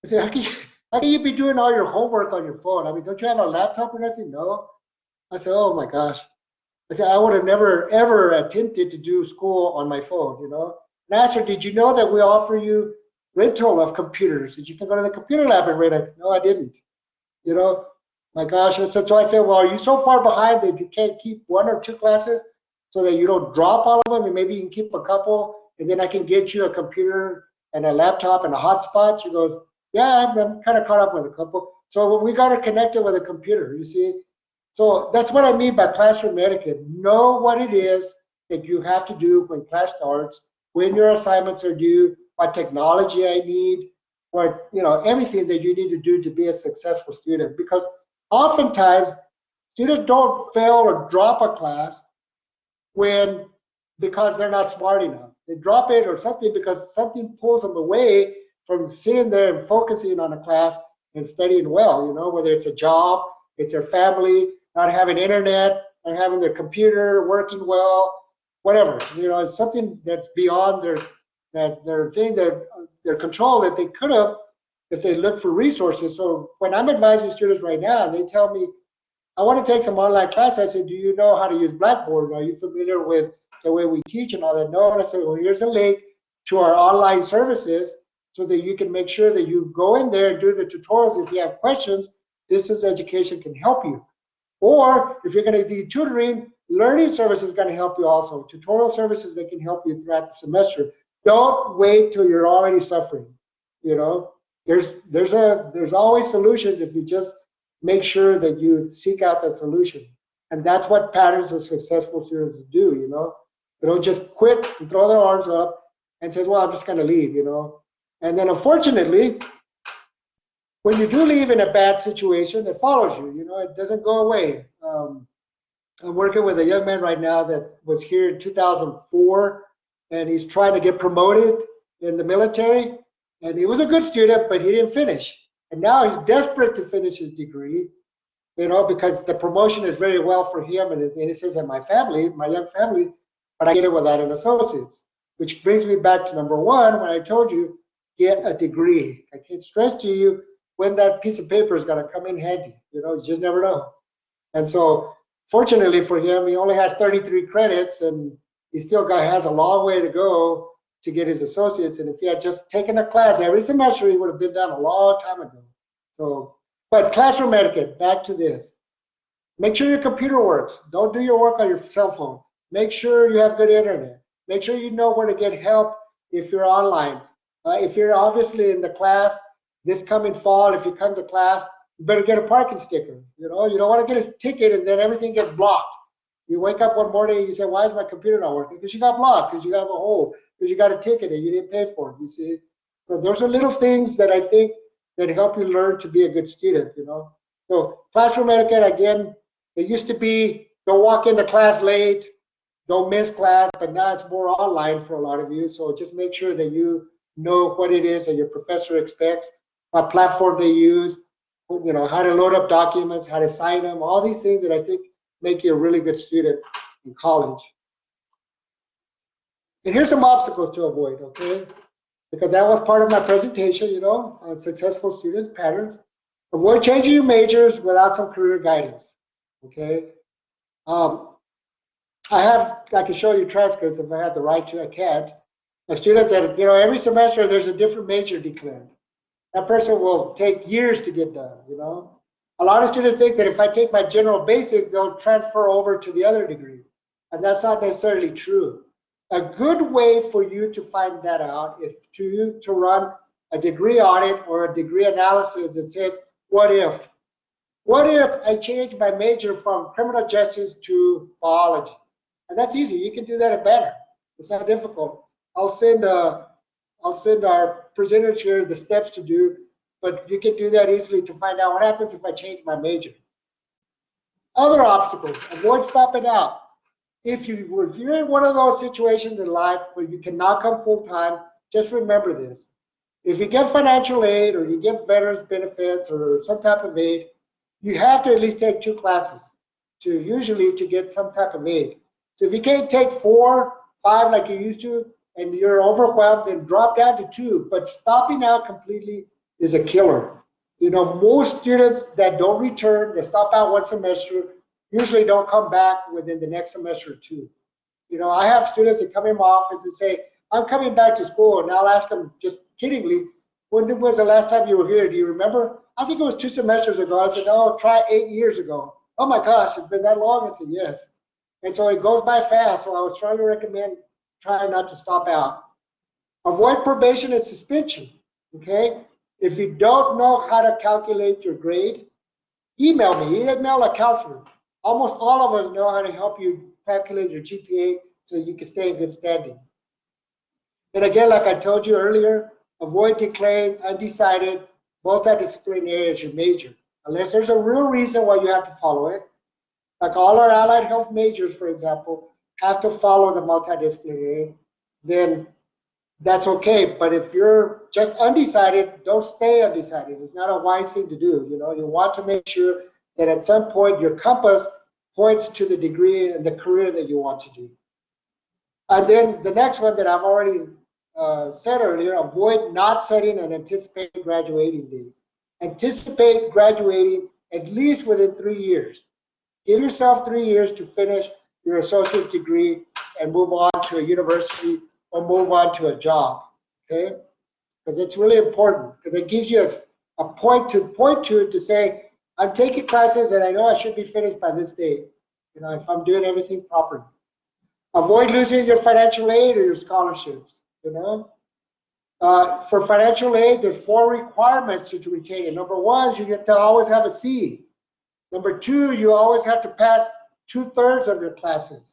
I said, how can you be doing all your homework on your phone? Don't you have a laptop or nothing? No. I said, oh my gosh. I said, I would have never, ever attempted to do school on my phone, you know. And I asked her, did you know that we offer you rental of computers? That you can go to the computer lab and rent it? No, I didn't. You know, my gosh. And so I said, well, are you so far behind that you can't keep one or two classes so that you don't drop all of them? And maybe you can keep a couple, and then I can get you a computer and a laptop and a hotspot. She goes, yeah, I'm kind of caught up with a couple. So we got her connected with a computer, you see. So that's what I mean by classroom etiquette. Know what it is that you have to do when class starts, when your assignments are due, what technology I need, what, you know, everything that you need to do to be a successful student. Because oftentimes students don't fail or drop a class when because they're not smart enough. They drop it or something because something pulls them away from sitting there and focusing on a class and studying well, you know, whether it's a job, it's their family, not having internet, not having their computer working well, whatever. You know, it's something that's beyond their thing, that their control, that they could have if they look for resources. So when I'm advising students right now and they tell me, I want to take some online class, I said, do you know how to use Blackboard? Are you familiar with the way we teach and all that? No. And I said, well, here's a link to our online services so that you can make sure that you go in there and do the tutorials. If you have questions, distance education can help you. Or if you're going to do tutoring, learning services is going to help you also. Tutorial services that can help you throughout the semester. Don't wait till you're already suffering. You know, there's always solutions if you just make sure that you seek out that solution. And that's what patterns of successful students do, you know. They don't just quit and throw their arms up and say, well, I'm just going to leave, you know. And then unfortunately, when you do leave in a bad situation, it follows you, you know, it doesn't go away. I'm working with a young man right now that was here in 2004, and he's trying to get promoted in the military. And he was a good student, but he didn't finish. And now he's desperate to finish his degree, you know, because the promotion is very well for him. And he says, and my family, my young family, but I get it without an associate's. Which brings me back to number one, when I told you, get a degree. I can't stress to you when that piece of paper is going to come in handy. You know, you just never know. And so, fortunately for him, he only has 33 credits, and he still has a long way to go to get his associates. And if he had just taken a class every semester, he would have been done a long time ago. So, but classroom etiquette, back to this. Make sure your computer works. Don't do your work on your cell phone. Make sure you have good internet. Make sure you know where to get help if you're online. If you're obviously in the class this coming fall, if you come to class, you better get a parking sticker. You know, you don't want to get a ticket and then everything gets blocked. You wake up one morning and you say, why is my computer not working? Because you got blocked, because you have a hole, because you got a ticket and you didn't pay for it, you see. So those are little things that I think that help you learn to be a good student, you know. So classroom etiquette, again, it used to be don't walk into class late, don't miss class, but now it's more online for a lot of you. So just make sure that you know what it is that your professor expects, what platform they use, you know, how to load up documents, how to sign them, all these things that I think make you a really good student in college. And here's some obstacles to avoid, okay? Because that was part of my presentation, you know, on successful students patterns. Avoid changing your majors without some career guidance, okay? I can show you transcripts if I had the right to. I can't. A student that, you know, every semester there's a different major declared. That person will take years to get done, you know. A lot of students think that if I take my general basics, they'll transfer over to the other degree. And that's not necessarily true. A good way for you to find that out is to run a degree audit or a degree analysis that says, what if? What if I change my major from criminal justice to biology? And that's easy. You can do that at Banner. It's not difficult. I'll send our presenters here the steps to do, but you can do that easily to find out what happens if I change my major. Other obstacles, avoid stopping out. If you're in one of those situations in life where you cannot come full time, just remember this. If you get financial aid or you get veterans benefits or some type of aid, you have to at least take 2 classes to get some type of aid. So if you can't take 4, 5 like you used to, and you're overwhelmed, then drop down to 2. But stopping out completely is a killer. You know, most students that don't return, they stop out one semester, usually don't come back within the next semester or two. You know, I have students that come in my office and say, I'm coming back to school, and I'll ask them just kiddingly, when was the last time you were here? Do you remember? I think it was 2 semesters ago. I said, oh, try 8 years ago. Oh my gosh, it's been that long? I said, yes. And so it goes by fast, so I was trying to recommend trying not to stop out. Avoid probation and suspension, okay? If you don't know how to calculate your grade, email me, email a counselor. Almost all of us know how to help you calculate your GPA so you can stay in good standing. And again, like I told you earlier, avoid declaring undecided multidisciplinary as your major, unless there's a real reason why you have to follow it. Like all our allied health majors, for example, have to follow the multidisciplinary, then that's okay. But if you're just undecided, don't stay undecided. It's not a wise thing to do. You know, you want to make sure that at some point your compass points to the degree and the career that you want to do. And then the next one that I've already said earlier, avoid not setting an anticipated graduating date. Anticipate graduating at least within 3 years. Give yourself 3 years to finish your associate's degree and move on to a university or move on to a job, okay? Because it's really important, because it gives you a point to say, I'm taking classes and I know I should be finished by this date, you know, if I'm doing everything properly. Avoid losing your financial aid or your scholarships, you know. For financial aid, there's 4 requirements to retain it. Number 1, you get to always have a C. Number 2, you always have to pass 2/3 of your classes.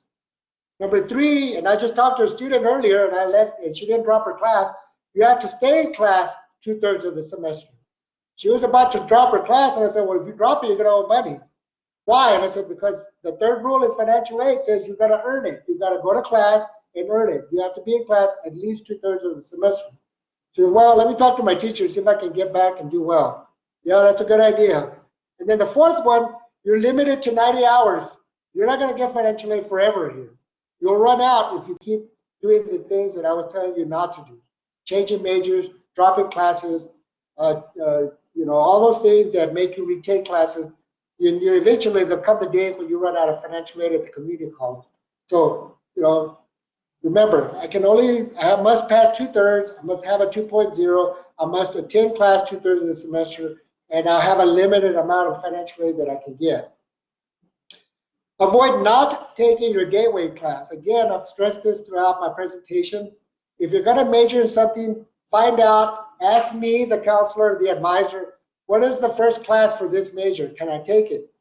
Number 3, and I just talked to a student earlier and I left and she didn't drop her class, you have to stay in class 2/3 of the semester. She was about to drop her class and I said, well, if you drop it, you're gonna owe money. Why? And I said, because the 3rd rule in financial aid says you gotta earn it. You gotta go to class and earn it. You have to be in class at least 2/3 of the semester. She said, well, let me talk to my teacher and see if I can get back and do well. Yeah, that's a good idea. And then the 4th one, you're limited to 90 hours. You're not going to get financial aid forever here. You'll run out if you keep doing the things that I was telling you not to do. Changing majors, dropping classes, you know, all those things that make you retake classes. You eventually, there'll come the day when you run out of financial aid at the community college. So, you know, remember, I must pass 2/3, I must have a 2.0, I must attend class 2/3 of the semester, and I have a limited amount of financial aid that I can get. Avoid not taking your gateway class. Again, I've stressed this throughout my presentation. If you're going to major in something, find out, ask me, the counselor, the advisor, what is the first class for this major? Can I take it?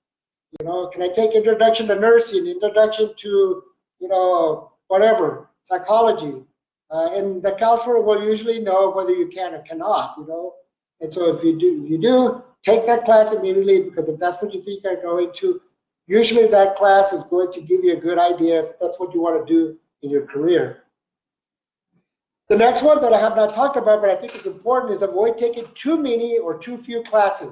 You know, can I take introduction to nursing, introduction to, you know, whatever, psychology? And the counselor will usually know whether you can or cannot, you know. And so if you do, take that class immediately, because if that's what you think you're going to, usually that class is going to give you a good idea if that's what you want to do in your career. The next one that I have not talked about, but I think is important, is avoid taking too many or too few classes.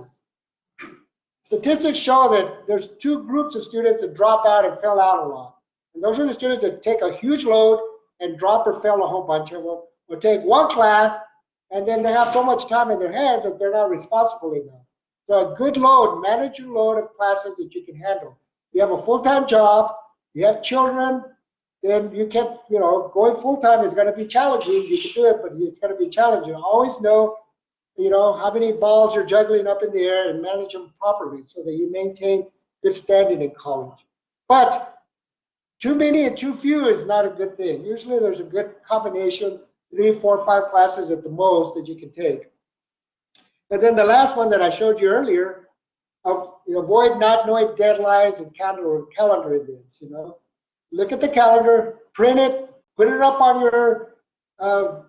Statistics show that there's 2 groups of students that drop out and fail out a lot. And those are the students that take a huge load and drop or fail a whole bunch of them, or take 1 class and then they have so much time in their hands that they're not responsible enough. So a good load, manage your load of classes that you can handle. You have a full-time job, you have children, then you can, you know, going full-time is going to be challenging. You can do it, but it's going to be challenging. Always know, you know, how many balls you're juggling up in the air and manage them properly so that you maintain good standing in college. But too many and too few is not a good thing. Usually there's a good combination, 3, 4, 5 classes at the most that you can take. And then the last one that I showed you earlier, avoid not knowing deadlines and calendar events, you know. Look at the calendar, print it, put it up on your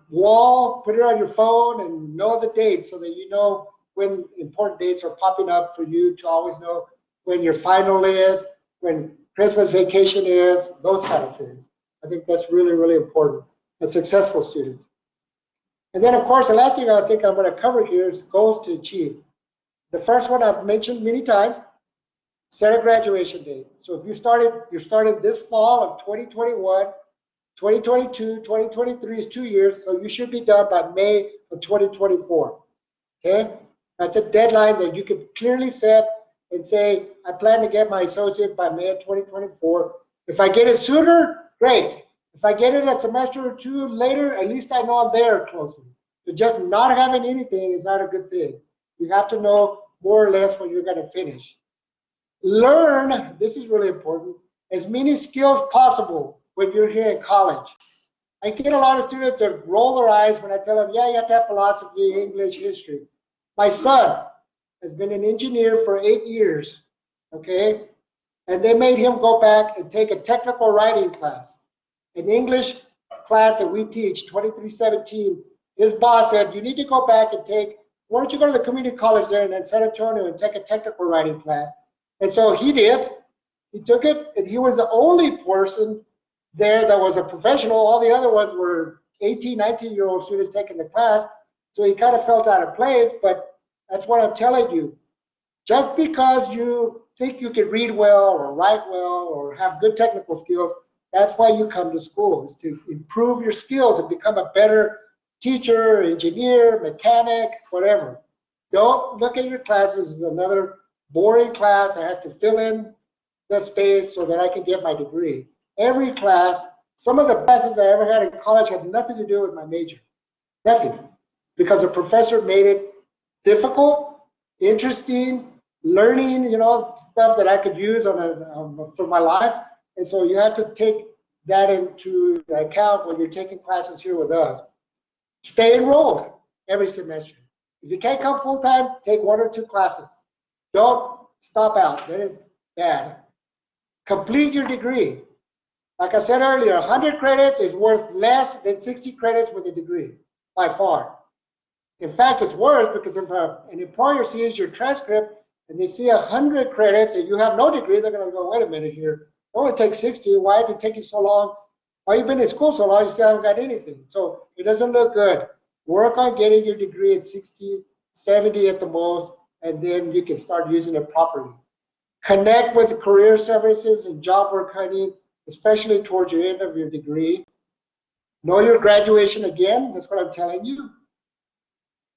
wall, put it on your phone, and know the dates so that you know when important dates are popping up for you to always know when your final is, when Christmas vacation is, those kind of things. I think that's really, really important. A successful student. And then, of course, the last thing I think I'm going to cover here is goals to achieve. The first one I've mentioned many times, set a graduation date. So if you started this fall of 2021, 2022, 2023 is 2 years, so you should be done by May of 2024. Okay? That's a deadline that you can clearly set and say, I plan to get my associate by May of 2024. If I get it sooner, great. If I get it a semester or two later, at least I know I'm there closely. But just not having anything is not a good thing. You have to know more or less when you're going to finish. Learn, this is really important, as many skills possible when you're here in college. I get a lot of students that roll their eyes when I tell them, yeah, you have to have philosophy, English, history. My son has been an engineer for 8 years, okay? And they made him go back and take a technical writing class. An English class that we teach, 2317, his boss said, you need to go back and take, why don't you go to the community college there in San Antonio and take a technical writing class? And so he did. He took it, and he was the only person there that was a professional. All the other ones were 18, 19-year-old students taking the class. So he kind of felt out of place, but that's what I'm telling you. Just because you think you can read well or write well or have good technical skills, that's why you come to school, is to improve your skills and become a better teacher, engineer, mechanic, whatever. Don't look at your classes as another boring class that has to fill in the space so that I can get my degree. Every class, some of the classes I ever had in college had nothing to do with my major. Nothing. Because the professor made it difficult, interesting, learning, stuff that I could use for my life. And so you have to take that into account when you're taking classes here with us. Stay enrolled every semester. If you can't come full time, take 1 or 2 classes. Don't stop out. That is bad. Complete your degree. Like I said earlier, 100 credits is worth less than 60 credits with a degree, by far. In fact, it's worse because if an employer sees your transcript and they see 100 credits and you have no degree, they're going to go, wait a minute here. It only takes 60. Why did it take you so long? Why you've been in school so long, you still haven't got anything. So it doesn't look good. Work on getting your degree at 60, 70 at the most, and then you can start using it properly. Connect with career services and job work hunting, especially towards your end of your degree. Know your graduation again. That's what I'm telling you.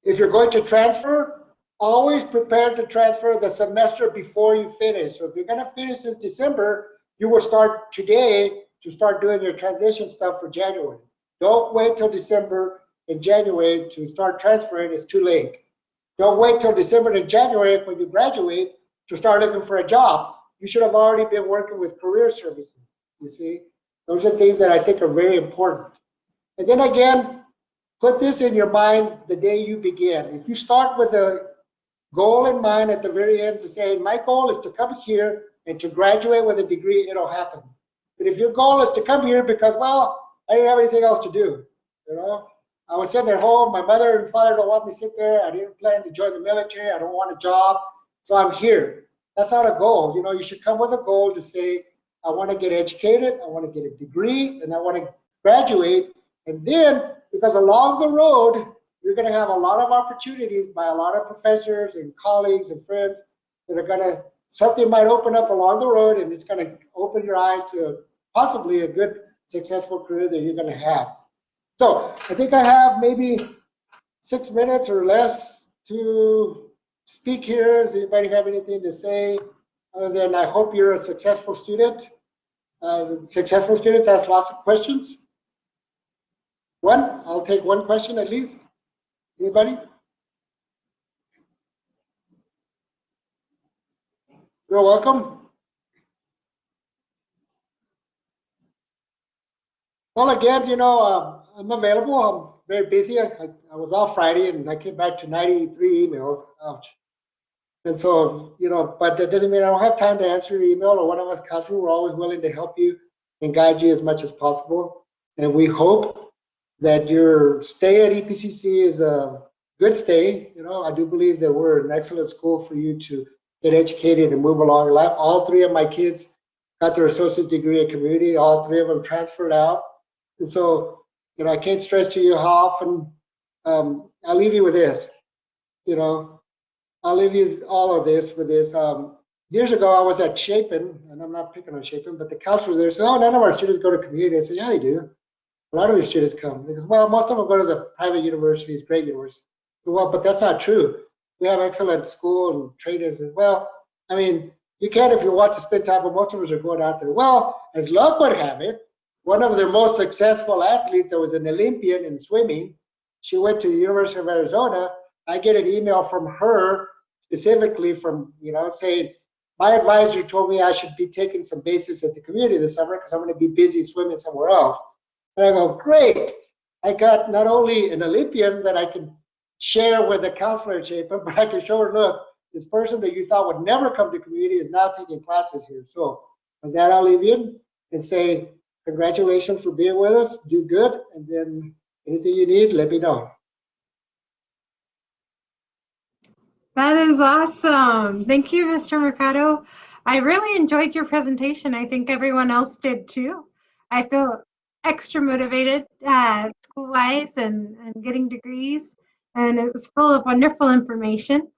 If you're going to transfer, always prepare to transfer the semester before you finish. So if you're going to finish this December, you will start today to start doing your transition stuff for January. Don't wait till December and January to start transferring. It's too late. Don't wait till December and January when you graduate to start looking for a job. You should have already been working with career services. You see, those are things that I think are very important. And then again, put this in your mind the day you begin. If you start with a goal in mind at the very end to say, my goal is to come here and to graduate with a degree, it'll happen. But if your goal is to come here because, well, I didn't have anything else to do, I was sitting at home, my mother and father don't want me to sit there, I didn't plan to join the military, I don't want a job, so I'm here. That's not a goal. You should come with a goal to say, I want to get educated, I want to get a degree, and I want to graduate. And then, because along the road, you're going to have a lot of opportunities by a lot of professors and colleagues and friends that are going to, something might open up along the road, and it's going to open your eyes to possibly a good, successful career that you're going to have. So I think I have maybe 6 minutes or less to speak here. Does anybody have anything to say? Other than I hope you're a successful student. Successful students ask lots of questions. One, I'll take one question at least. Anybody? You're welcome. Well, again, I'm available. I'm very busy. I was off Friday and I came back to 93 emails. Ouch. And so, but that doesn't mean I don't have time to answer your email or one of us counselors. We're always willing to help you and guide you as much as possible. And we hope that your stay at EPCC is a good stay. I do believe that we're an excellent school for you to get educated and move along in life. All 3 of my kids got their associate's degree in community. All 3 of them transferred out. And so, I can't stress to you how often, I'll leave you with this, I'll leave you all of this with this. Years ago, I was at Chapin, and I'm not picking on Chapin, but the counselor there said, oh, none of our students go to community. I said, yeah, they do. A lot of your students come. Because, well, most of them go to the private universities, great universities. Well, but that's not true. We have excellent school and trainers as well. I mean, you can if you want to spend time, but most of us are going out there. Well, as luck would have it, one of their most successful athletes that was an Olympian in swimming, she went to the University of Arizona. I get an email from her specifically from, saying, my advisor told me I should be taking some basics at the community this summer because I'm going to be busy swimming somewhere else. And I go, great. I got not only an Olympian that I can share with the counselor at Chapin, but I can show her, look, this person that you thought would never come to community is now taking classes here. So with that, I'll leave you and say, congratulations for being with us. Do good. And then anything you need, let me know. That is awesome. Thank you, Mr. Mercado. I really enjoyed your presentation. I think everyone else did too. I feel extra motivated school-wise and getting degrees, and it was full of wonderful information.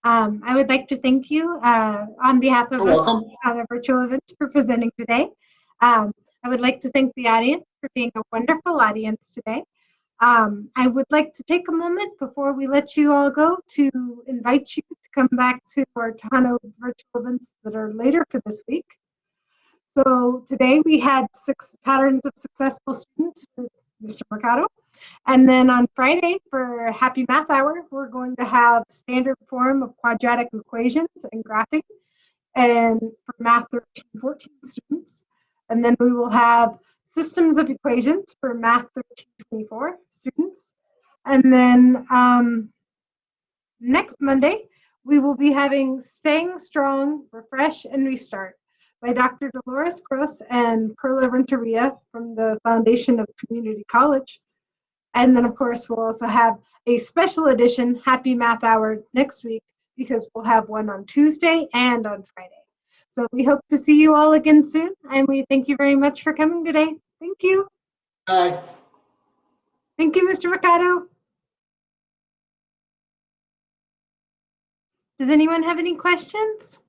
I would like to thank you on behalf of You're us welcome. on the virtual event for presenting today. I would like to thank the audience for being a wonderful audience today. I would like to take a moment before we let you all go to invite you to come back to our ton of virtual events that are later for this week. So today we had 6 patterns of successful students with Mr. Mercado. And then on Friday for Happy Math Hour, we're going to have standard form of quadratic equations and graphing and for Math 13-14 students. And then we will have systems of equations for Math 13-24 students. And then next Monday, we will be having Staying Strong, Refresh, and Restart by Dr. Dolores Gross and Perla Renteria from the Foundation of Community College. And then, of course, we'll also have a special edition Happy Math Hour next week because we'll have one on Tuesday and on Friday. So we hope to see you all again soon, and we thank you very much for coming today. Thank you. Bye. Thank you, Mr. Mercado. Does anyone have any questions?